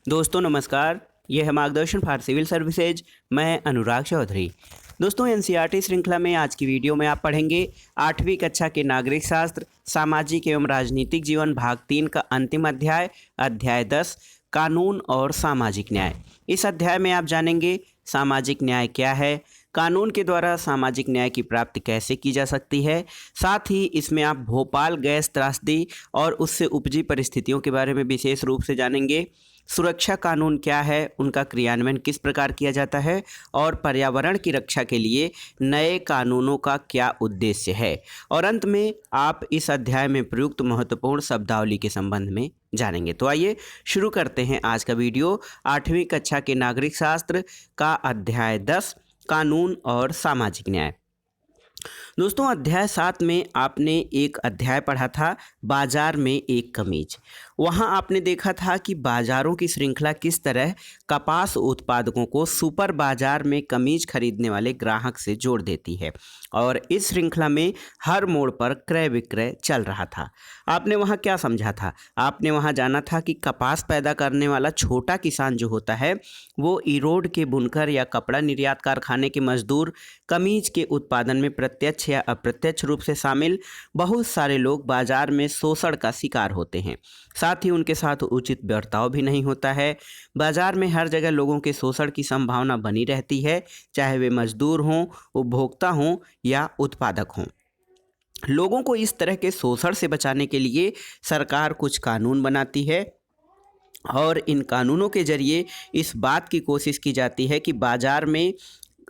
दोस्तों नमस्कार, ये है मार्गदर्शन फॉर सिविल सर्विसेज। मैं अनुराग चौधरी। दोस्तों एनसीईआरटी श्रृंखला में आज की वीडियो में आप पढ़ेंगे 8वीं कक्षा के नागरिक शास्त्र सामाजिक एवं राजनीतिक जीवन भाग 3 का अंतिम अध्याय अध्याय 10 कानून और सामाजिक न्याय। इस अध्याय में आप जानेंगे सामाजिक न्याय क्या है, कानून के द्वारा सामाजिक न्याय की प्राप्ति कैसे की जा सकती है। साथ ही इसमें आप भोपाल गैस त्रासदी और उससे उपजी परिस्थितियों के बारे में विशेष रूप से जानेंगे। सुरक्षा कानून क्या है, उनका क्रियान्वयन किस प्रकार किया जाता है और पर्यावरण की रक्षा के लिए नए कानूनों का क्या उद्देश्य है। और अंत में आप इस अध्याय में प्रयुक्त महत्वपूर्ण शब्दावली के संबंध में जानेंगे। तो आइए शुरू करते हैं आज का वीडियो। 8वीं कक्षा के नागरिक शास्त्र का अध्याय 10 कानून और सामाजिक न्याय। दोस्तों अध्याय 7 में आपने एक अध्याय पढ़ा था बाजार में एक कमीज। वहां आपने देखा था कि बाजारों की श्रृंखला किस तरह कपास उत्पादकों को सुपर बाजार में कमीज खरीदने वाले ग्राहक से जोड़ देती है और इस श्रृंखला में हर मोड़ पर क्रय विक्रय चल रहा था। आपने वहां क्या समझा था? आपने वहां जाना था कि कपास पैदा करने वाला छोटा किसान जो होता है वो इरोड के बुनकर या कपड़ा निर्यात कारखाने के मजदूर, कमीज के उत्पादन में प्रत्यक्ष या अप्रत्यक्ष रूप से शामिल बहुत सारे लोग बाजार में शोषण का शिकार होते हैं। साथ ही उनके साथ उचित बर्ताव भी नहीं होता है। बाजार में हर जगह लोगों के शोषण की संभावना बनी रहती है, चाहे वे मजदूर हों, उपभोक्ता हों या उत्पादक हों। लोगों को इस तरह के शोषण से बचाने के लिए सरकार कुछ कानून बनाती है और इन कानूनों के जरिए इस बात की कोशिश की जाती है कि बाजार में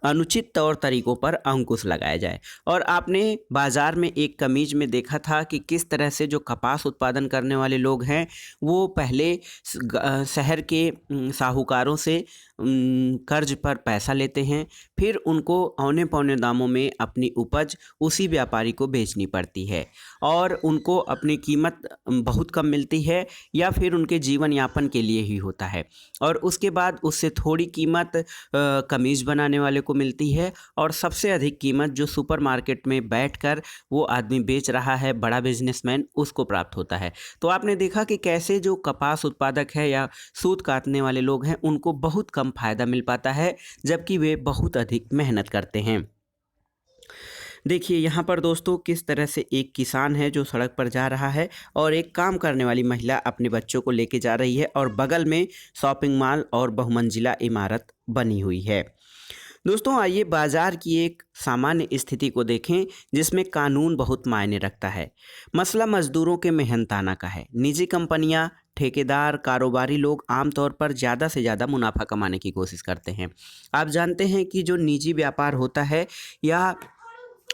अनुचित तौर तरीकों पर अंकुश लगाया जाए। और आपने बाजार में एक कमीज में देखा था कि किस तरह से जो कपास उत्पादन करने वाले लोग हैं वो पहले शहर के साहूकारों से कर्ज पर पैसा लेते हैं, फिर उनको औने पौने दामों में अपनी उपज उसी व्यापारी को बेचनी पड़ती है और उनको अपनी कीमत बहुत कम मिलती है या फिर उनके जीवन यापन के लिए ही होता है। और उसके बाद उससे थोड़ी कीमत कमीज बनाने वाले को मिलती है और सबसे अधिक कीमत जो सुपरमार्केट में बैठकर वो आदमी बेच रहा है, बड़ा बिजनेसमैन, उसको प्राप्त होता है। तो आपने देखा कि कैसे जो कपास उत्पादक है या सूत काटने वाले लोग हैं उनको बहुत कम फायदा मिल पाता है जबकि वे बहुत अधिक मेहनत करते हैं। देखिए यहाँ पर दोस्तों किस तरह से एक किसान है जो सड़क पर जा रहा है और एक काम करने वाली महिला अपने बच्चों को लेके जा रही है और बगल में शॉपिंग मॉल और बहुमंजिला इमारत बनी हुई है। दोस्तों आइए बाजार की एक सामान्य स्थिति को देखें जिसमें कानून बहुत मायने रखता है। मसला मजदूरों के मेहनताना का है। निजी कंपनियां, ठेकेदार, कारोबारी लोग आमतौर पर ज़्यादा से ज़्यादा मुनाफा कमाने की कोशिश करते हैं। आप जानते हैं कि जो निजी व्यापार होता है या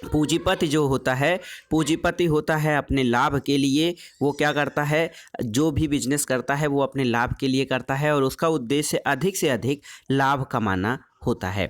पूंजीपति जो होता है, पूंजीपति होता है अपने लाभ के लिए। वो क्या करता है, जो भी बिजनेस करता है वो अपने लाभ के लिए करता है और उसका उद्देश्य अधिक से अधिक लाभ कमाना होता है।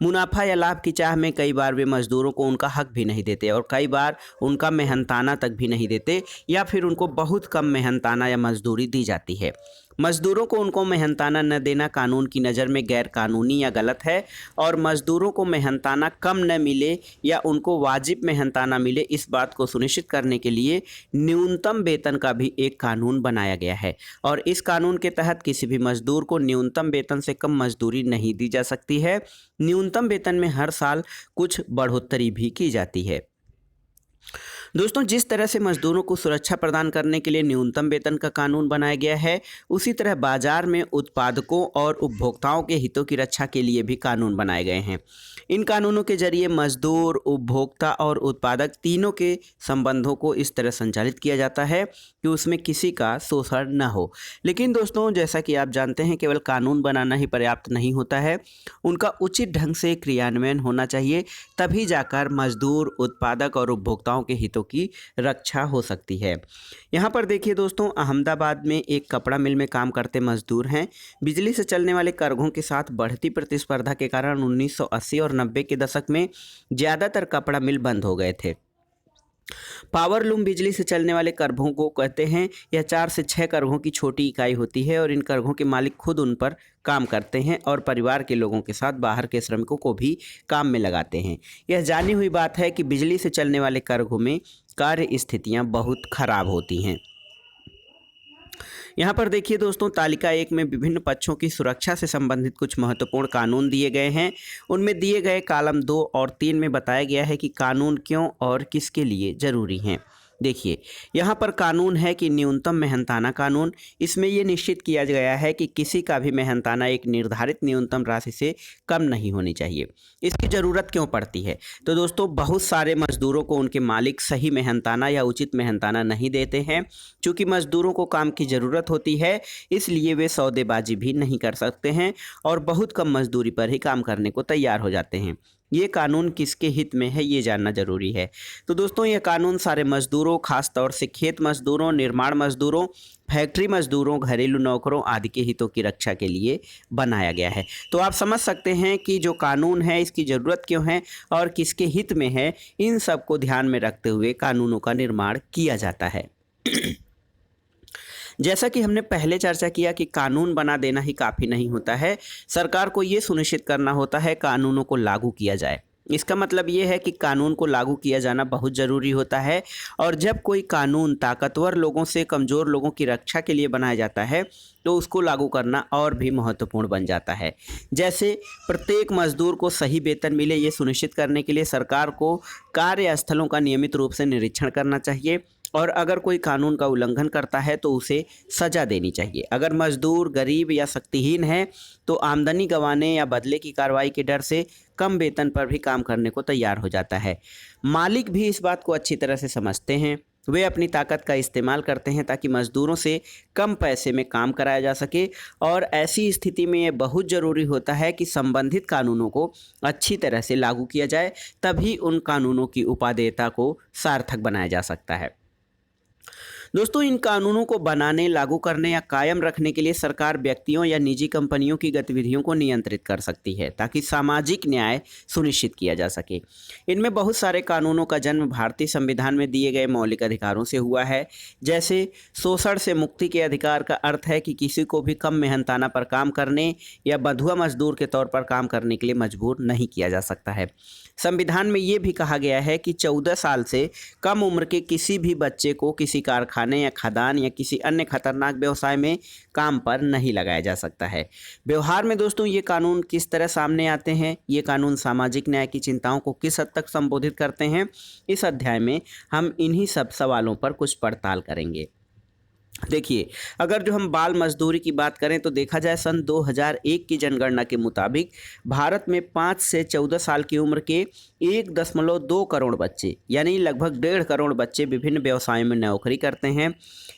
मुनाफा या लाभ की चाह में कई बार वे मजदूरों को उनका हक भी नहीं देते और कई बार उनका मेहनताना तक भी नहीं देते या फिर उनको बहुत कम मेहनताना या मजदूरी दी जाती है। मजदूरों को उनको मेहनताना न देना कानून की नज़र में गैर कानूनी या गलत है और मजदूरों को मेहनताना कम न मिले या उनको वाजिब मेहनताना मिले, इस बात को सुनिश्चित करने के लिए न्यूनतम वेतन का भी एक कानून बनाया गया है। और इस कानून के तहत किसी भी मजदूर को न्यूनतम वेतन से कम मजदूरी नहीं दी जा सकती है। न्यूनतम वेतन में हर साल कुछ बढ़ोतरी भी की जाती है। दोस्तों जिस तरह से मजदूरों को सुरक्षा प्रदान करने के लिए न्यूनतम वेतन का कानून बनाया गया है, उसी तरह बाजार में उत्पादकों और उपभोक्ताओं के हितों की रक्षा के लिए भी कानून बनाए गए हैं। इन कानूनों के जरिए मजदूर, उपभोक्ता और उत्पादक तीनों के संबंधों को इस तरह संचालित किया जाता है कि उसमें किसी का शोषण न हो। लेकिन दोस्तों जैसा कि आप जानते हैं केवल कानून बनाना ही पर्याप्त नहीं होता है, उनका उचित ढंग से क्रियान्वयन होना चाहिए, तभी जाकर मजदूर, उत्पादक और उपभोक्ताओं के हितों की रक्षा हो सकती है। यहाँ पर देखिए दोस्तों, अहमदाबाद में एक कपड़ा मिल में काम करते मजदूर हैं। बिजली से चलने वाले कर्घों के साथ बढ़ती प्रतिस्पर्धा के कारण 1980 और 90 के दशक में ज़्यादातर कपड़ा मिल बंद हो गए थे। पावर लूम बिजली से चलने वाले करघों को कहते हैं। यह 4 से 6 करघों की छोटी इकाई होती है और इन करघों के मालिक खुद उन पर काम करते हैं और परिवार के लोगों के साथ बाहर के श्रमिकों को भी काम में लगाते हैं। यह जानी हुई बात है कि बिजली से चलने वाले करघों में कार्य स्थितियां बहुत खराब होती हैं। यहाँ पर देखिए दोस्तों, तालिका 1 में विभिन्न पक्षों की सुरक्षा से संबंधित कुछ महत्वपूर्ण कानून दिए गए हैं। उनमें दिए गए कॉलम 2 और 3 में बताया गया है कि कानून क्यों और किसके लिए ज़रूरी हैं। देखिए, यहाँ पर कानून है कि न्यूनतम मेहनताना कानून। इसमें ये निश्चित किया गया है कि किसी का भी मेहनताना एक निर्धारित न्यूनतम राशि से कम नहीं होनी चाहिए। इसकी ज़रूरत क्यों पड़ती है? तो दोस्तों, बहुत सारे मजदूरों को उनके मालिक सही मेहनताना या उचित मेहनताना नहीं देते हैं। चूँकि मजदूरों को काम की ज़रूरत होती है, इसलिए वे सौदेबाजी भी नहीं कर सकते हैं और बहुत कम मजदूरी पर ही काम करने को तैयार हो जाते हैं। ये कानून किसके हित में है, ये जानना ज़रूरी है। तो दोस्तों, ये कानून सारे मजदूरों, खास तौर से खेत मजदूरों, निर्माण मजदूरों, फैक्ट्री मजदूरों, घरेलू नौकरों आदि के हितों की रक्षा के लिए बनाया गया है। तो आप समझ सकते हैं कि जो कानून है इसकी ज़रूरत क्यों है और किसके हित में है। इन सब को ध्यान में रखते हुए कानूनों का निर्माण किया जाता है। जैसा कि हमने पहले चर्चा किया कि कानून बना देना ही काफ़ी नहीं होता है। सरकार को ये सुनिश्चित करना होता है कानूनों को लागू किया जाए। इसका मतलब ये है कि कानून को लागू किया जाना बहुत ज़रूरी होता है और जब कोई कानून ताकतवर लोगों से कमज़ोर लोगों की रक्षा के लिए बनाया जाता है तो उसको लागू करना और भी महत्वपूर्ण बन जाता है। जैसे प्रत्येक मजदूर को सही वेतन मिले, ये सुनिश्चित करने के लिए सरकार को कार्यस्थलों का नियमित रूप से निरीक्षण करना चाहिए और अगर कोई कानून का उल्लंघन करता है तो उसे सज़ा देनी चाहिए। अगर मजदूर गरीब या शक्तिहीन है तो आमदनी गंवाने या बदले की कार्रवाई के डर से कम वेतन पर भी काम करने को तैयार हो जाता है। मालिक भी इस बात को अच्छी तरह से समझते हैं। वे अपनी ताकत का इस्तेमाल करते हैं ताकि मजदूरों से कम पैसे में काम कराया जा सके और ऐसी स्थिति में ये बहुत ज़रूरी होता है कि संबंधित कानूनों को अच्छी तरह से लागू किया जाए, तभी उन कानूनों की उपादेयता को सार्थक बनाया जा सकता है। दोस्तों, इन कानूनों को बनाने, लागू करने या कायम रखने के लिए सरकार व्यक्तियों या निजी कंपनियों की गतिविधियों को नियंत्रित कर सकती है ताकि सामाजिक न्याय सुनिश्चित किया जा सके। इनमें बहुत सारे कानूनों का जन्म भारतीय संविधान में दिए गए मौलिक अधिकारों से हुआ है। जैसे शोषण से मुक्ति के अधिकार का अर्थ है कि किसी को भी कम मेहनताना पर काम करने या बंधुआ मजदूर के तौर पर काम करने के लिए मजबूर नहीं किया जा सकता है। संविधान में ये भी कहा गया है कि 14 साल से कम उम्र के किसी भी बच्चे को किसी कारखाने या खदान या किसी अन्य खतरनाक व्यवसाय में काम पर नहीं लगाया जा सकता है। व्यवहार में दोस्तों, ये कानून किस तरह सामने आते हैं, ये कानून सामाजिक न्याय की चिंताओं को किस हद तक संबोधित करते हैं, इस अध्याय में हम इन्हीं सब सवालों पर कुछ पड़ताल करेंगे। देखिए, अगर जो हम बाल मजदूरी की बात करें तो देखा जाए सन 2001 की जनगणना के मुताबिक भारत में 5 से 14 साल की उम्र के 1.2 करोड़ बच्चे यानी लगभग 1.5 करोड़ बच्चे विभिन्न व्यवसायों में नौकरी करते हैं।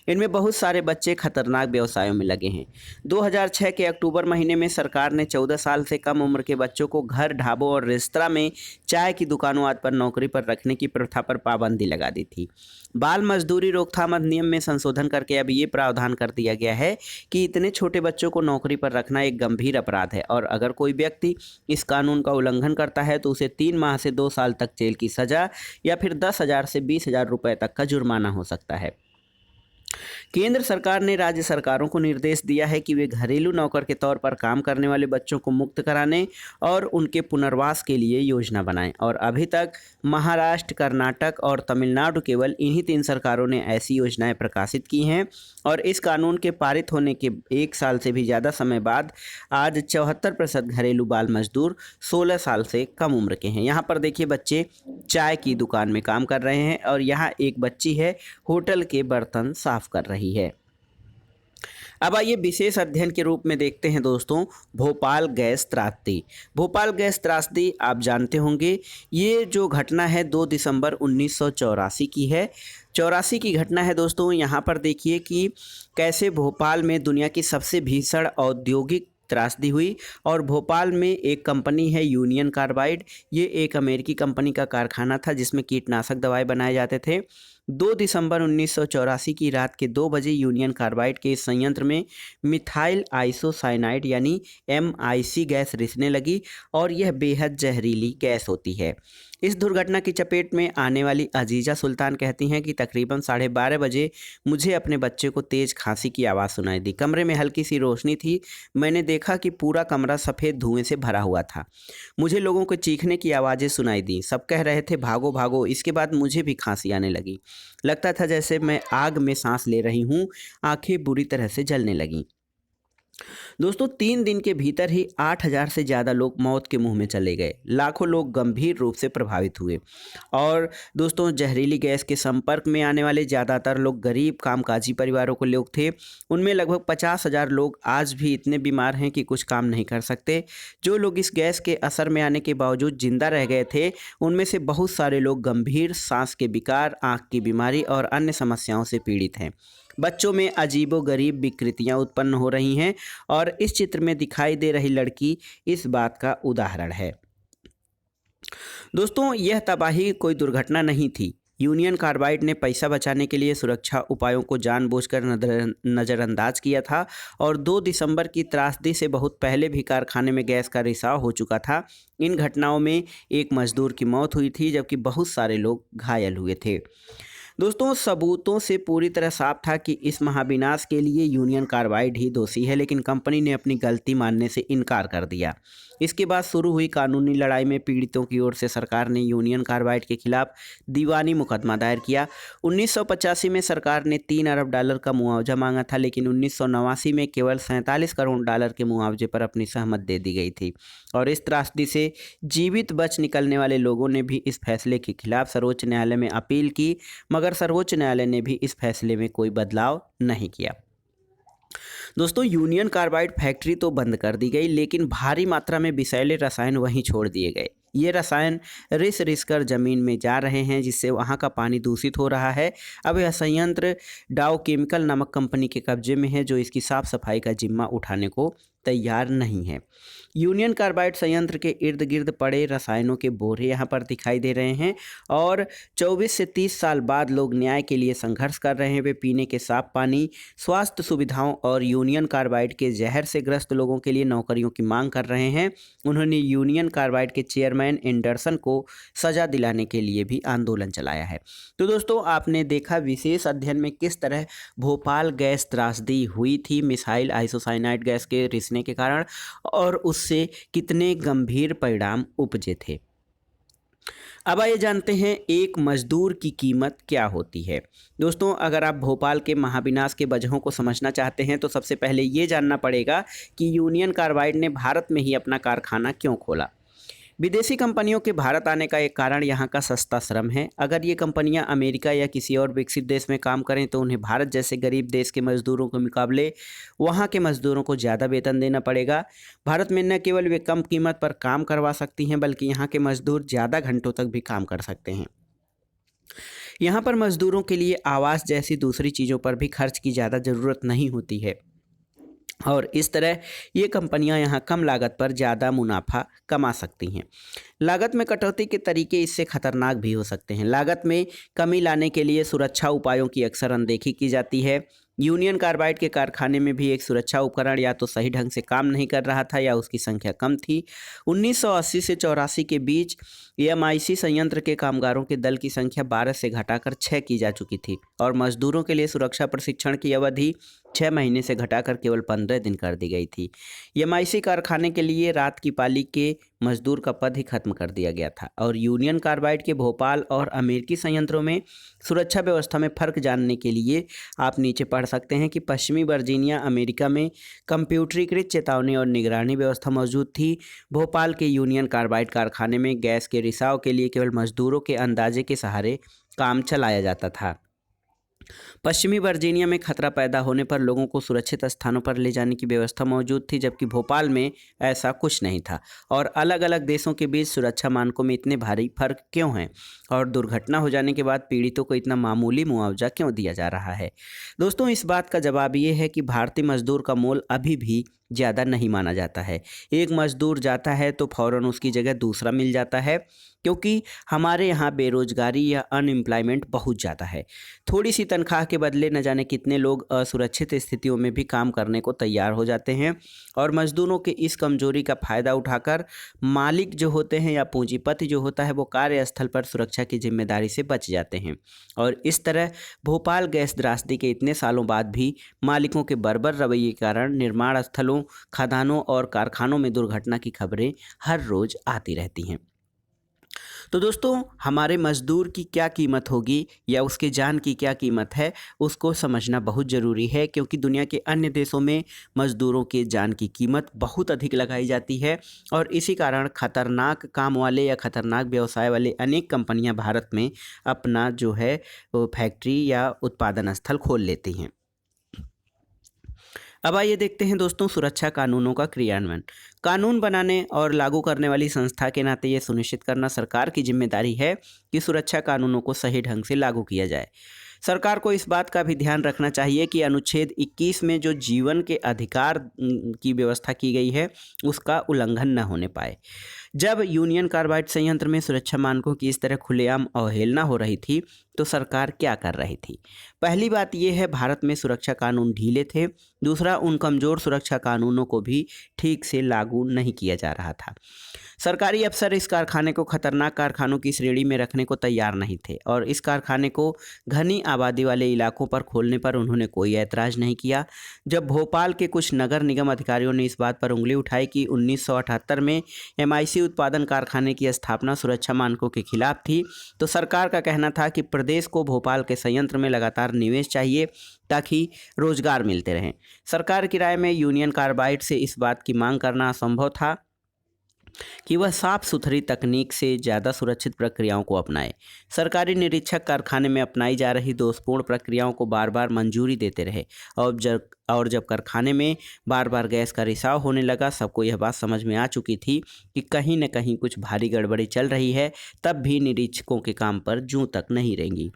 इनमें बहुत सारे बच्चे खतरनाक व्यवसायों में लगे हैं। 2006 के अक्टूबर महीने में सरकार ने 14 साल से कम उम्र के बच्चों को घर, ढाबों और रेस्तरां में चाय की दुकानों आदि पर नौकरी पर रखने की प्रथा पर पाबंदी लगा दी थी। बाल मजदूरी रोकथाम अधिनियम में संशोधन करके अब ये प्रावधान कर दिया गया है कि इतने छोटे बच्चों को नौकरी पर रखना एक गंभीर अपराध है और अगर कोई व्यक्ति इस कानून का उल्लंघन करता है तो उसे 3 माह से 2 साल तक जेल की सजा या फिर 10,000 से 20,000 रुपये तक का जुर्माना हो सकता है। केंद्र सरकार ने राज्य सरकारों को निर्देश दिया है कि वे घरेलू नौकर के तौर पर काम करने वाले बच्चों को मुक्त कराने और उनके पुनर्वास के लिए योजना बनाएं और अभी तक महाराष्ट्र, कर्नाटक और तमिलनाडु केवल इन्हीं 3 सरकारों ने ऐसी योजनाएं प्रकाशित की हैं और इस कानून के पारित होने के 1 साल से भी ज़्यादा समय बाद आज 74% घरेलू बाल मजदूर 16 साल से कम उम्र के हैं। यहाँ पर देखिए, बच्चे चाय की दुकान में काम कर रहे हैं और यहाँ एक बच्ची है होटल के बर्तन साफ कर रही है। अब आइए विशेष अध्ययन के रूप में देखते हैं दोस्तों, भोपाल गैस त्रासदी। भोपाल गैस त्रासदी आप जानते होंगे, ये जो घटना है 2 दिसंबर 1984 की है। 84 की घटना है दोस्तों। यहाँ पर देखिए कि कैसे भोपाल में दुनिया की सबसे भीषण औद्योगिक त्रासदी हुई और भोपाल में एक कंपनी है यूनियन कार्बाइड। ये एक अमेरिकी कंपनी का कारखाना था जिसमें कीटनाशक दवाएं बनाए जाते थे। 2 दिसंबर 1984 की रात के 2 बजे यूनियन कार्बाइड के इस संयंत्र में मिथाइल आइसोसाइनाइड यानी MIC गैस रिसने लगी और यह बेहद जहरीली गैस होती है। इस दुर्घटना की चपेट में आने वाली अजीज़ा सुल्तान कहती हैं कि तकरीबन 12:30 बजे मुझे अपने बच्चे को तेज़ खांसी की आवाज़ सुनाई दी। कमरे में हल्की सी रोशनी थी। मैंने देखा कि पूरा कमरा सफ़ेद धुएं से भरा हुआ था। मुझे लोगों के चीखने की आवाज़ें सुनाई दी। सब कह रहे थे भागो भागो। इसके बाद मुझे भी खांसी आने लगी। लगता था जैसे मैं आग में सांस ले रही हूँ। आंखें बुरी तरह से जलने लगीं। दोस्तों 3 दिन के भीतर ही 8,000 से ज़्यादा लोग मौत के मुंह में चले गए। लाखों लोग गंभीर रूप से प्रभावित हुए। और दोस्तों जहरीली गैस के संपर्क में आने वाले ज़्यादातर लोग गरीब कामकाजी परिवारों के लोग थे। उनमें लगभग 50,000 लोग आज भी इतने बीमार हैं कि कुछ काम नहीं कर सकते। जो लोग इस गैस के असर में आने के बावजूद जिंदा रह गए थे, उनमें से बहुत सारे लोग गंभीर सांस के विकार, आँख की बीमारी और अन्य समस्याओं से पीड़ित हैं। बच्चों में अजीबोगरीब विकृतियां उत्पन्न हो रही हैं और इस चित्र में दिखाई दे रही लड़की इस बात का उदाहरण है। दोस्तों यह तबाही कोई दुर्घटना नहीं थी। यूनियन कार्बाइड ने पैसा बचाने के लिए सुरक्षा उपायों को जानबूझकर नज़रअंदाज किया था और 2 दिसंबर की त्रासदी से बहुत पहले भी कारखाने में गैस का रिसाव हो चुका था। इन घटनाओं में एक मजदूर की मौत हुई थी जबकि बहुत सारे लोग घायल हुए थे। दोस्तों सबूतों से पूरी तरह साफ था कि इस महाविनाश के लिए यूनियन कार्बाइड ही दोषी है, लेकिन कंपनी ने अपनी गलती मानने से इनकार कर दिया। इसके बाद शुरू हुई कानूनी लड़ाई में पीड़ितों की ओर से सरकार ने यूनियन कार्बाइड के खिलाफ दीवानी मुकदमा दायर किया। 1985 में सरकार ने $3 अरब का मुआवजा मांगा था, लेकिन 1989 में केवल $47 करोड़ के मुआवजे पर अपनी सहमत दे दी गई थी। और इस त्रासदी से जीवित बच निकलने वाले लोगों ने भी इस फैसले के खिलाफ सर्वोच्च न्यायालय में अपील की, मगर सर्वोच्च न्यायालय ने भी इस फैसले में कोई बदलाव नहीं किया। दोस्तों यूनियन कार्बाइड फैक्ट्री तो बंद कर दी गई, लेकिन भारी मात्रा में विषैले रसायन वहीं छोड़ दिए गए। ये रसायन रिस कर ज़मीन में जा रहे हैं, जिससे वहाँ का पानी दूषित हो रहा है। अब यह संयंत्र डाउ केमिकल नामक कंपनी के कब्जे में है, जो इसकी साफ सफाई का जिम्मा उठाने को तैयार नहीं है। यूनियन कार्बाइड संयंत्र के इर्द गिर्द पड़े रसायनों के बोरे यहाँ पर दिखाई दे रहे हैं और 24 से 30 साल बाद लोग न्याय के लिए संघर्ष कर रहे हैं। वे पीने के साफ पानी, स्वास्थ्य सुविधाओं और यूनियन कार्बाइड के जहर से ग्रस्त लोगों के लिए नौकरियों की मांग कर रहे हैं। उन्होंने यूनियन कार्बाइड के चेयरमैन एंडरसन को सजा दिलाने के लिए भी आंदोलन चलाया है। तो दोस्तों आपने देखा विशेष अध्ययन में किस तरह भोपाल गैस त्रासदी हुई थी मिसाइल आइसोसाइनाइड गैस के रिसने के कारण, और उससे कितने गंभीर परिणाम उपजे थे। अब आइए जानते हैं एक मजदूर की कीमत क्या होती है। दोस्तों अगर आप भोपाल के महाविनाश के वजहों को समझना चाहते हैं तो सबसे पहले ये जानना पड़ेगा कि यूनियन कार्बाइड ने भारत में ही अपना कारखाना क्यों खोला। विदेशी कंपनियों के भारत आने का एक कारण यहाँ का सस्ता श्रम है। अगर ये कंपनियाँ अमेरिका या किसी और विकसित देश में काम करें तो उन्हें भारत जैसे गरीब देश के मजदूरों के मुकाबले वहाँ के मजदूरों को ज़्यादा वेतन देना पड़ेगा। भारत में न केवल वे कम कीमत पर काम करवा सकती हैं, बल्कि यहाँ के मजदूर ज़्यादा घंटों तक भी काम कर सकते हैं। यहाँ पर मजदूरों के लिए आवास जैसी दूसरी चीज़ों पर भी खर्च की ज़्यादा ज़रूरत नहीं होती है और इस तरह ये कंपनियां यहाँ कम लागत पर ज़्यादा मुनाफा कमा सकती हैं। लागत में कटौती के तरीके इससे खतरनाक भी हो सकते हैं। लागत में कमी लाने के लिए सुरक्षा उपायों की अक्सर अनदेखी की जाती है। यूनियन कार्बाइड के कारखाने में भी एक सुरक्षा उपकरण या तो सही ढंग से काम नहीं कर रहा था या उसकी संख्या कम थी। 1980 से 84 के बीच एमआईसी संयंत्र के कामगारों के दल की संख्या 12 से घटाकर 6 की जा चुकी थी और मजदूरों के लिए सुरक्षा प्रशिक्षण की अवधि 6 महीने से घटाकर केवल 15 दिन कर दी गई थी। एमआईसी कारखाने के लिए रात की पाली के मजदूर का पद ही खत्म कर दिया गया था और यूनियन कार्बाइड के भोपाल और अमेरिकी संयंत्रों में सुरक्षा व्यवस्था में फ़र्क जानने के लिए आप नीचे पढ़ सकते हैं कि पश्चिमी वर्जीनिया अमेरिका में कंप्यूटरीकृत चेतावनी और निगरानी व्यवस्था मौजूद थी। भोपाल के यूनियन कार्बाइड कारखाने में गैस के रिसाव के लिए केवल मजदूरों के अंदाजे के सहारे काम चलाया जाता था। पश्चिमी वर्जीनिया में खतरा पैदा होने पर लोगों को सुरक्षित स्थानों पर ले जाने की व्यवस्था मौजूद थी, जबकि भोपाल में ऐसा कुछ नहीं था। और अलग अलग देशों के बीच सुरक्षा मानकों में इतने भारी फर्क क्यों हैं और दुर्घटना हो जाने के बाद पीड़ितों को इतना मामूली मुआवजा क्यों दिया जा रहा है। दोस्तों इस बात का जवाब ये है कि भारतीय मजदूर का मोल अभी भी ज़्यादा नहीं माना जाता है। एक मजदूर जाता है तो फौरन उसकी जगह दूसरा मिल जाता है, क्योंकि हमारे यहाँ बेरोजगारी या अनएम्प्लॉयमेंट बहुत ज़्यादा है। थोड़ी सी तनख्वाह के बदले न जाने कितने लोग असुरक्षित स्थितियों में भी काम करने को तैयार हो जाते हैं और मजदूरों के इस कमजोरी का फ़ायदा उठाकर मालिक जो होते हैं या पूंजीपति जो होता है वो कार्यस्थल पर सुरक्षा की जिम्मेदारी से बच जाते हैं। और इस तरह भोपाल गैस त्रासदी के इतने सालों बाद भी मालिकों के बर्बर रवैये के कारण निर्माण स्थलों, खदानों और कारखानों में दुर्घटना की खबरें हर रोज़ आती रहती हैं। तो दोस्तों हमारे मज़दूर की क्या कीमत होगी या उसके जान की क्या कीमत है, उसको समझना बहुत ज़रूरी है, क्योंकि दुनिया के अन्य देशों में मज़दूरों के जान की कीमत बहुत अधिक लगाई जाती है और इसी कारण खतरनाक काम वाले या खतरनाक व्यवसाय वाले अनेक कंपनियां भारत में अपना जो है वो फैक्ट्री या उत्पादन स्थल खोल लेती हैं। अब आइए देखते हैं दोस्तों सुरक्षा कानूनों का क्रियान्वयन। कानून बनाने और लागू करने वाली संस्था के नाते ये सुनिश्चित करना सरकार की जिम्मेदारी है कि सुरक्षा कानूनों को सही ढंग से लागू किया जाए। सरकार को इस बात का भी ध्यान रखना चाहिए कि अनुच्छेद 21 में जो जीवन के अधिकार की व्यवस्था की गई है उसका उल्लंघन न होने पाए। जब यूनियन कार्बाइड संयंत्र में सुरक्षा मानकों की इस तरह खुलेआम अवहेलना हो रही थी तो सरकार क्या कर रही थी? पहली बात यह है, भारत में सुरक्षा कानून ढीले थे। दूसरा, उन कमज़ोर सुरक्षा कानूनों को भी ठीक से लागू नहीं किया जा रहा था। सरकारी अफसर इस कारखाने को खतरनाक कारखानों की श्रेणी में रखने को तैयार नहीं थे और इस कारखाने को घनी आबादी वाले इलाकों पर खोलने पर उन्होंने कोई ऐतराज़ नहीं किया। जब भोपाल के कुछ नगर निगम अधिकारियों ने इस बात पर उंगली उठाई कि 1978 में एमआईसी उत्पादन कारखाने की स्थापना सुरक्षा मानकों के खिलाफ थी, तो सरकार का कहना था कि प्रदेश को भोपाल के संयंत्र में लगातार निवेश चाहिए ताकि रोजगार मिलते रहें। सरकार की राय में यूनियन कार्बाइड से इस बात की मांग करना असंभव था कि वह साफ सुथरी तकनीक से ज़्यादा सुरक्षित प्रक्रियाओं को अपनाए। सरकारी निरीक्षक कारखाने में अपनाई जा रही दोषपूर्ण प्रक्रियाओं को बार बार मंजूरी देते रहे और जब कारखाने में बार बार गैस का रिसाव होने लगा, सबको यह बात समझ में आ चुकी थी कि कहीं न कहीं कुछ भारी गड़बड़ी चल रही है। तब भी निरीक्षकों के काम पर जूं तक नहीं रहेंगी।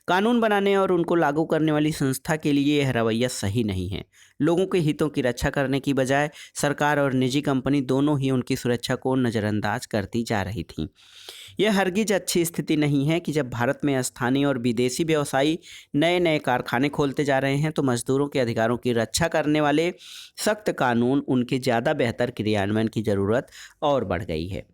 कानून बनाने और उनको लागू करने वाली संस्था के लिए यह रवैया सही नहीं है। लोगों के हितों की रक्षा करने की बजाय सरकार और निजी कंपनी दोनों ही उनकी सुरक्षा को नज़रअंदाज करती जा रही थीं। यह हरगिज अच्छी स्थिति नहीं है कि जब भारत में स्थानीय और विदेशी व्यवसायी नए नए कारखाने खोलते जा रहे हैं तो मजदूरों के अधिकारों की रक्षा करने वाले सख्त कानून उनके ज़्यादा बेहतर क्रियान्वयन की ज़रूरत और बढ़ गई है।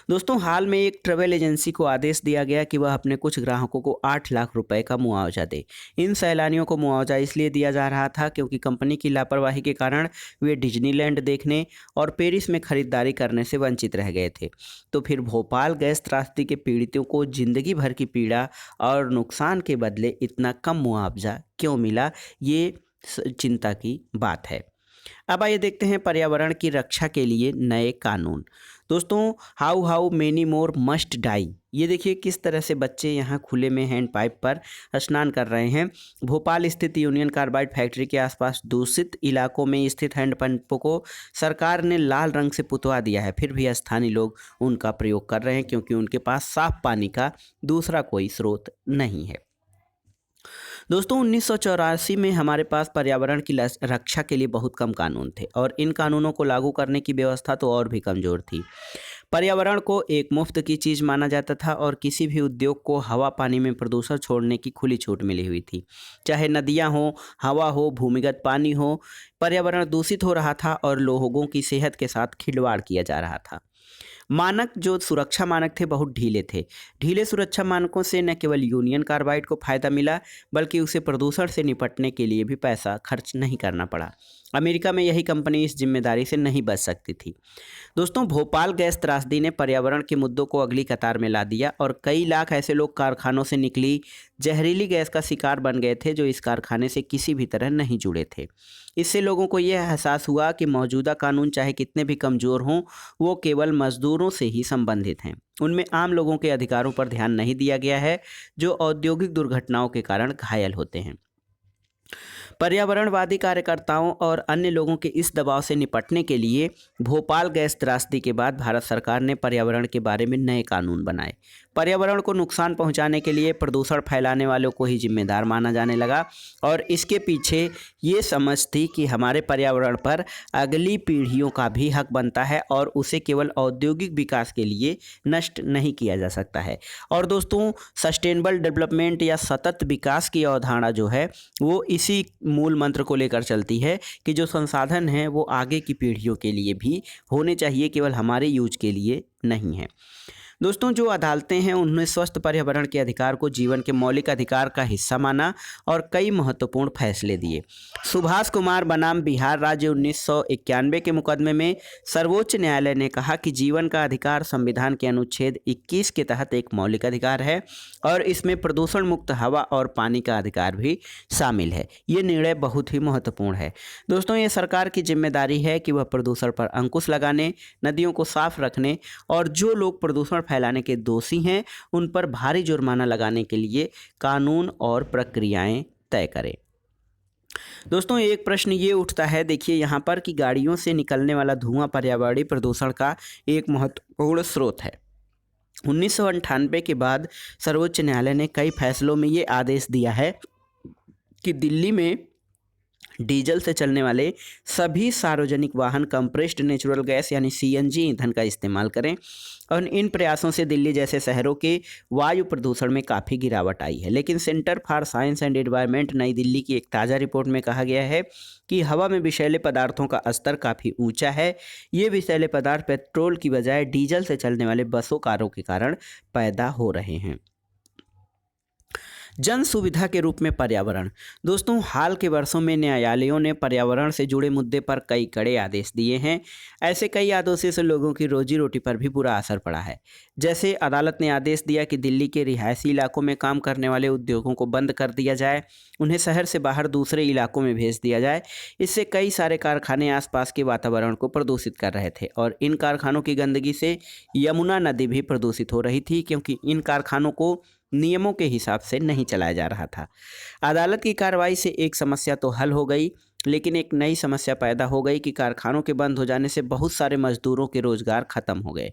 दोस्तों हाल में एक ट्रैवल एजेंसी को आदेश दिया गया कि वह अपने कुछ ग्राहकों को 8 लाख रुपए का मुआवजा दे। इन सैलानियों को मुआवजा इसलिए दिया जा रहा था क्योंकि कंपनी की लापरवाही के कारण वे डिज्नीलैंड देखने और पेरिस में खरीदारी करने से वंचित रह गए थे। तो फिर भोपाल गैस त्रासदी के पीड़ितों को जिंदगी भर की पीड़ा और नुकसान के बदले इतना कम मुआवजा क्यों मिला, ये चिंता की बात है। अब आइए देखते हैं पर्यावरण की रक्षा के लिए नए कानून। दोस्तों how many more must die, ये देखिए किस तरह से बच्चे यहाँ खुले में हैंड पाइप पर स्नान कर रहे हैं। भोपाल स्थित यूनियन कार्बाइड फैक्ट्री के आसपास दूषित इलाकों में स्थित हैंडपंपों को सरकार ने लाल रंग से पुतवा दिया है, फिर भी स्थानीय लोग उनका प्रयोग कर रहे हैं क्योंकि उनके पास साफ पानी का दूसरा कोई स्रोत नहीं है। दोस्तों 1984 में हमारे पास पर्यावरण की रक्षा के लिए बहुत कम कानून थे और इन कानूनों को लागू करने की व्यवस्था तो और भी कमज़ोर थी। पर्यावरण को एक मुफ्त की चीज़ माना जाता था और किसी भी उद्योग को हवा पानी में प्रदूषण छोड़ने की खुली छूट मिली हुई थी। चाहे नदियाँ हो, हवा हो, भूमिगत पानी हो, पर्यावरण दूषित हो रहा था और लोगों की सेहत के साथ खिलवाड़ किया जा रहा था। मानक जो सुरक्षा मानक थे बहुत ढीले थे। ढीले सुरक्षा मानकों से न केवल यूनियन कार्बाइड को फ़ायदा मिला बल्कि उसे प्रदूषण से निपटने के लिए भी पैसा खर्च नहीं करना पड़ा। अमेरिका में यही कंपनी इस जिम्मेदारी से नहीं बच सकती थी। दोस्तों भोपाल गैस त्रासदी ने पर्यावरण के मुद्दों को अगली कतार में ला दिया और कई लाख ऐसे लोग कारखानों से निकली जहरीली गैस का शिकार बन गए थे जो इस कारखाने से किसी भी तरह नहीं जुड़े थे। इससे लोगों को यह एहसास हुआ कि मौजूदा कानून चाहे कितने भी कमज़ोर हों, वो केवल मजदूरों से ही संबंधित हैं। उनमें आम लोगों के अधिकारों पर ध्यान नहीं दिया गया है जो औद्योगिक दुर्घटनाओं के कारण घायल होते हैं। पर्यावरणवादी कार्यकर्ताओं और अन्य लोगों के इस दबाव से निपटने के लिए भोपाल गैस त्रासदी के बाद भारत सरकार ने पर्यावरण के बारे में नए कानून बनाए। पर्यावरण को नुकसान पहुंचाने के लिए प्रदूषण फैलाने वालों को ही जिम्मेदार माना जाने लगा और इसके पीछे ये समझ थी कि हमारे पर्यावरण पर अगली पीढ़ियों का भी हक बनता है और उसे केवल औद्योगिक विकास के लिए नष्ट नहीं किया जा सकता है। और दोस्तों सस्टेनेबल डेवलपमेंट या सतत विकास की अवधारणा जो है वो इसी मूल मंत्र को लेकर चलती है कि जो संसाधन हैं वो आगे की पीढ़ियों के लिए भी होने चाहिए, केवल हमारे यूज के लिए नहीं है। दोस्तों, जो अदालतें हैं उन्होंने स्वस्थ पर्यावरण के अधिकार को जीवन के मौलिक अधिकार का हिस्सा माना और कई महत्वपूर्ण फैसले दिए। सुभाष कुमार बनाम बिहार राज्य 1991 के मुकदमे में सर्वोच्च न्यायालय ने कहा कि जीवन का अधिकार संविधान के अनुच्छेद 21 के तहत एक मौलिक अधिकार है और इसमें प्रदूषण मुक्त हवा और पानी का अधिकार भी शामिल है। ये निर्णय बहुत ही महत्वपूर्ण है। दोस्तों, ये सरकार की जिम्मेदारी है कि वह प्रदूषण पर अंकुश लगाने, नदियों को साफ रखने और जो लोग प्रदूषण फैलाने के दोषी हैं उन पर भारी जुर्माना लगाने के लिए कानून और प्रक्रियाएं तय करें। दोस्तों, एक प्रश्न ये उठता है, देखिए यहाँ पर, कि गाड़ियों से निकलने वाला धुआं पर्यावरणीय प्रदूषण का एक महत्वपूर्ण स्रोत है। 1998 के बाद सर्वोच्च न्यायालय ने कई फैसलों में ये आदेश दिया है कि दिल्ली में डीजल से चलने वाले सभी सार्वजनिक वाहन कंप्रेस्ड नेचुरल गैस यानी सीएनजी ईंधन का इस्तेमाल करें और इन प्रयासों से दिल्ली जैसे शहरों के वायु प्रदूषण में काफ़ी गिरावट आई है। लेकिन centre for science and environment नई दिल्ली की एक ताज़ा रिपोर्ट में कहा गया है कि हवा में विषैले पदार्थों का स्तर काफ़ी ऊंचा है। ये विषैले पदार्थ पेट्रोल की बजाय डीजल से चलने वाले बसों कारों के कारण पैदा हो रहे हैं। जन सुविधा के रूप में पर्यावरण। दोस्तों, हाल के वर्षों में न्यायालयों ने पर्यावरण से जुड़े मुद्दे पर कई कड़े आदेश दिए हैं। ऐसे कई आदेशों से लोगों की रोजी रोटी पर भी बुरा असर पड़ा है। जैसे अदालत ने आदेश दिया कि दिल्ली के रिहायशी इलाकों में काम करने वाले उद्योगों को बंद कर दिया जाए, उन्हें शहर से बाहर दूसरे इलाकों में भेज दिया जाए। इससे कई सारे कारखाने आसपास के वातावरण को प्रदूषित कर रहे थे और इन कारखानों की गंदगी से यमुना नदी भी प्रदूषित हो रही थी, क्योंकि इन कारखानों को नियमों के हिसाब से नहीं चलाया जा रहा था। अदालत की कार्रवाई से एक समस्या तो हल हो गई, लेकिन एक नई समस्या पैदा हो गई कि कारखानों के बंद हो जाने से बहुत सारे मजदूरों के रोजगार खत्म हो गए।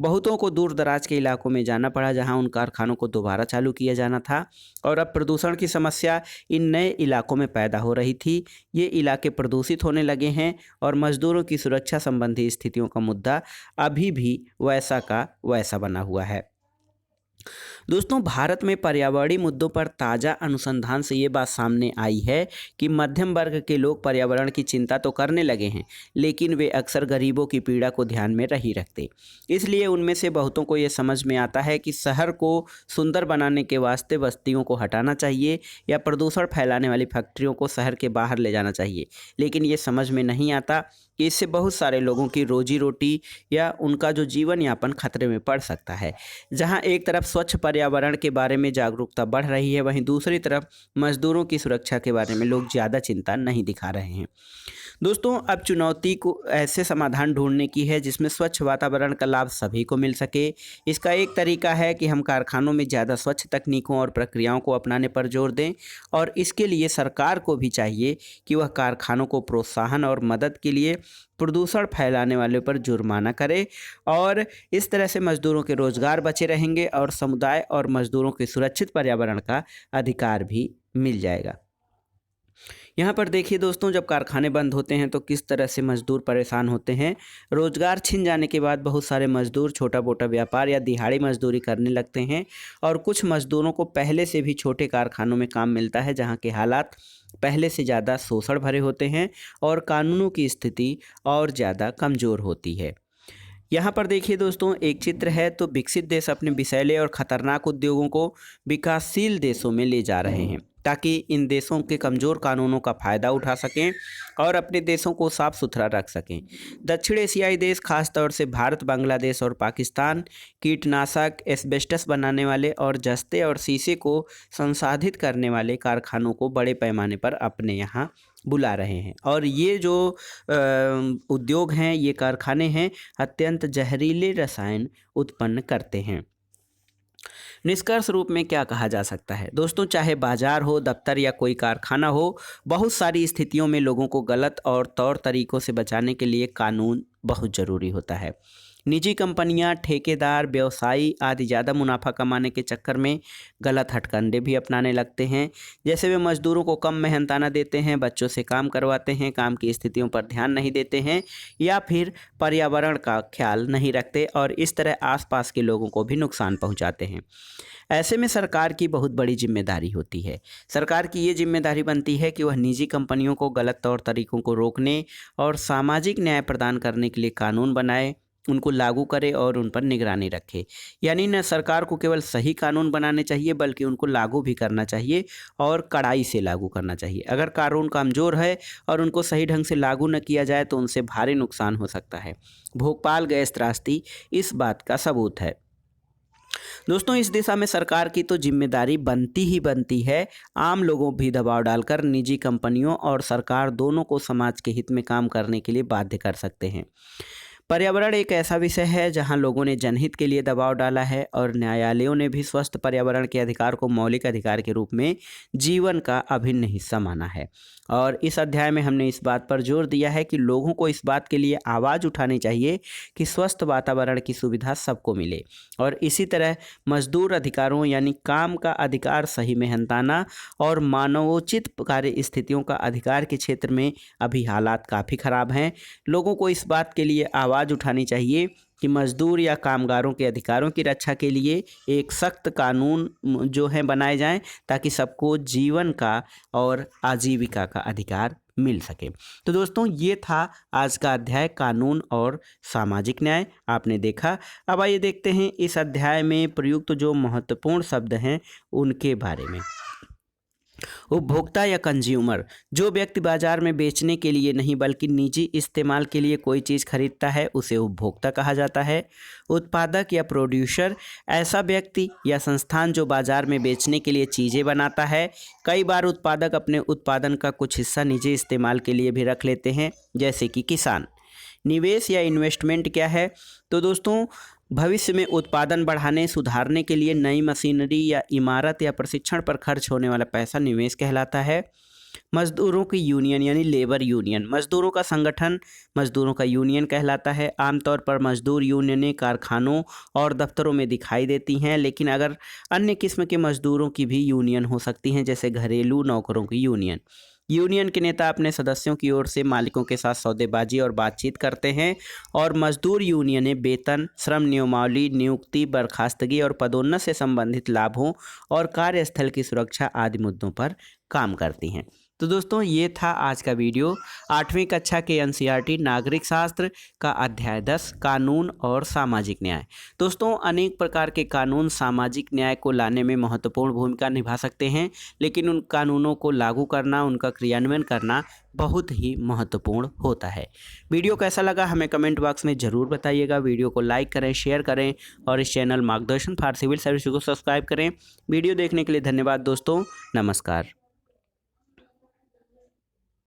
बहुतों को दूर दराज के इलाकों में जाना पड़ा जहां उन कारखानों को दोबारा चालू किया जाना था और अब प्रदूषण की समस्या इन नए इलाकों में पैदा हो रही थी। ये इलाके प्रदूषित होने लगे हैं और मजदूरों की सुरक्षा संबंधी स्थितियों का मुद्दा अभी भी वैसा का वैसा बना हुआ है। दोस्तों, भारत में पर्यावरणीय मुद्दों पर ताज़ा अनुसंधान से ये बात सामने आई है कि मध्यम वर्ग के लोग पर्यावरण की चिंता तो करने लगे हैं, लेकिन वे अक्सर गरीबों की पीड़ा को ध्यान में नहीं रखते। इसलिए उनमें से बहुतों को ये समझ में आता है कि शहर को सुंदर बनाने के वास्ते बस्तियों को हटाना चाहिए या प्रदूषण फैलाने वाली फैक्ट्रियों को शहर के बाहर ले जाना चाहिए। लेकिन ये समझ में नहीं आता कि इससे बहुत सारे लोगों की रोजी रोटी या उनका जो जीवन यापन खतरे में पड़ सकता है। जहाँ एक तरफ स्वच्छ पर्यावरण के बारे में जागरूकता बढ़ रही है, वहीं दूसरी तरफ मजदूरों की सुरक्षा के बारे में लोग ज़्यादा चिंता नहीं दिखा रहे हैं। दोस्तों, अब चुनौती को ऐसे समाधान ढूंढने की है जिसमें स्वच्छ वातावरण का लाभ सभी को मिल सके। इसका एक तरीका है कि हम कारखानों में ज़्यादा स्वच्छ तकनीकों और प्रक्रियाओं को अपनाने पर जोर दें और इसके लिए सरकार को भी चाहिए कि वह कारखानों को प्रोत्साहन और मदद के लिए प्रदूषण फैलाने वाले पर जुर्माना करे और इस तरह से मजदूरों के रोजगार बचे रहेंगे और समुदाय और मजदूरों के सुरक्षित पर्यावरण का अधिकार भी मिल जाएगा। यहाँ पर देखिए दोस्तों, जब कारखाने बंद होते हैं तो किस तरह से मजदूर परेशान होते हैं। रोजगार छिन जाने के बाद बहुत सारे मजदूर छोटा मोटा व्यापार या दिहाड़ी मजदूरी करने लगते हैं और कुछ मजदूरों को पहले से भी छोटे कारखानों में काम मिलता है जहाँ के हालात पहले से ज़्यादा शोषण भरे होते हैं और कानूनों की स्थिति और ज़्यादा कमज़ोर होती है। यहाँ पर देखिए दोस्तों, एक चित्र है तो विकसित देश अपने विषैले और ख़तरनाक उद्योगों को विकासशील देशों में ले जा रहे हैं ताकि इन देशों के कमज़ोर कानूनों का फ़ायदा उठा सकें और अपने देशों को साफ सुथरा रख सकें। दक्षिण एशियाई देश खासतौर से भारत, बांग्लादेश और पाकिस्तान कीटनाशक, एस्बेस्टस बनाने वाले और जस्ते और शीशे को संसाधित करने वाले कारखानों को बड़े पैमाने पर अपने यहाँ बुला रहे हैं और ये जो उद्योग हैं, ये कारखाने हैं, अत्यंत जहरीले रसायन उत्पन्न करते हैं। निष्कर्ष रूप में क्या कहा जा सकता है दोस्तों, चाहे बाजार हो, दफ्तर या कोई कारखाना हो, बहुत सारी स्थितियों में लोगों को गलत और तौर तरीकों से बचाने के लिए कानून बहुत ज़रूरी होता है। निजी कंपनियां, ठेकेदार, व्यवसायी आदि ज़्यादा मुनाफा कमाने के चक्कर में गलत हथकंडे भी अपनाने लगते हैं। जैसे वे मजदूरों को कम मेहनताना देते हैं, बच्चों से काम करवाते हैं, काम की स्थितियों पर ध्यान नहीं देते हैं या फिर पर्यावरण का ख्याल नहीं रखते और इस तरह आसपास के लोगों को भी नुकसान पहुंचाते हैं। ऐसे में सरकार की बहुत बड़ी जिम्मेदारी होती है। सरकार की ये जिम्मेदारी बनती है कि वह निजी कंपनियों को गलत तौर तरीकों को रोकने और सामाजिक न्याय प्रदान करने के लिए कानून बनाए उनको लागू करे और उन पर निगरानी रखे। यानी न सरकार को केवल सही कानून बनाने चाहिए बल्कि उनको लागू भी करना चाहिए और कड़ाई से लागू करना चाहिए। अगर कानून कमज़ोर है और उनको सही ढंग से लागू न किया जाए तो उनसे भारी नुकसान हो सकता है। भोपाल गैस त्रासदी इस बात का सबूत है। दोस्तों, इस दिशा में सरकार की तो जिम्मेदारी बनती ही बनती है। आम लोगों भी दबाव डालकर निजी कंपनियों और सरकार दोनों को समाज के हित में काम करने के लिए बाध्य कर सकते हैं। पर्यावरण एक ऐसा विषय है जहां लोगों ने जनहित के लिए दबाव डाला है और न्यायालयों ने भी स्वस्थ पर्यावरण के अधिकार को मौलिक अधिकार के रूप में जीवन का अभिन्न हिस्सा माना है। और इस अध्याय में हमने इस बात पर जोर दिया है कि लोगों को इस बात के लिए आवाज़ उठानी चाहिए कि स्वस्थ वातावरण की सुविधा सबको मिले। और इसी तरह मजदूर अधिकारों यानी काम का अधिकार, सही मेहनताना और मानवोचित कार्य स्थितियों का अधिकार के क्षेत्र में अभी हालात काफ़ी ख़राब हैं। लोगों को इस बात के लिए आवाज़ उठानी चाहिए कि मजदूर या कामगारों के अधिकारों की रक्षा के लिए एक सख्त कानून जो है बनाए जाएं ताकि सबको जीवन का और आजीविका का अधिकार मिल सके। तो दोस्तों, ये था आज का अध्याय कानून और सामाजिक न्याय। आपने देखा। अब आइए देखते हैं इस अध्याय में प्रयुक्त जो महत्वपूर्ण शब्द हैं उनके बारे में। उपभोक्ता या कंज्यूमर, जो व्यक्ति बाजार में बेचने के लिए नहीं बल्कि निजी इस्तेमाल के लिए कोई चीज़ खरीदता है उसे उपभोक्ता कहा जाता है। उत्पादक या प्रोड्यूसर, ऐसा व्यक्ति या संस्थान जो बाजार में बेचने के लिए चीज़ें बनाता है। कई बार उत्पादक अपने उत्पादन का कुछ हिस्सा निजी इस्तेमाल के लिए भी रख लेते हैं, जैसे कि किसान। निवेश या इन्वेस्टमेंट क्या है? तो दोस्तों, भविष्य में उत्पादन बढ़ाने, सुधारने के लिए नई मशीनरी या इमारत या प्रशिक्षण पर खर्च होने वाला पैसा निवेश कहलाता है। मजदूरों की यूनियन यानी लेबर यूनियन, मजदूरों का संगठन मजदूरों का यूनियन कहलाता है। आमतौर पर मजदूर यूनियनें कारखानों और दफ्तरों में दिखाई देती हैं, लेकिन अगर अन्य किस्म के मजदूरों की भी यूनियन हो सकती हैं, जैसे घरेलू नौकरों की यूनियन। यूनियन के नेता अपने सदस्यों की ओर से मालिकों के साथ सौदेबाजी और बातचीत करते हैं और मजदूर यूनियनें वेतन, श्रम नियमावली, नियुक्ति, बर्खास्तगी और पदोन्नत से संबंधित लाभों और कार्यस्थल की सुरक्षा आदि मुद्दों पर काम करती हैं। तो दोस्तों, ये था आज का वीडियो। 8वीं कक्षा के एनसीईआरटी नागरिक शास्त्र का अध्याय 10 कानून और सामाजिक न्याय। दोस्तों, अनेक प्रकार के कानून सामाजिक न्याय को लाने में महत्वपूर्ण भूमिका निभा सकते हैं, लेकिन उन कानूनों को लागू करना, उनका क्रियान्वयन करना बहुत ही महत्वपूर्ण होता है। वीडियो कैसा लगा हमें कमेंट बॉक्स में ज़रूर बताइएगा। वीडियो को लाइक करें, शेयर करें और इस चैनल मार्गदर्शन फॉर सिविल सर्विस को सब्सक्राइब करें। वीडियो देखने के लिए धन्यवाद दोस्तों। नमस्कार।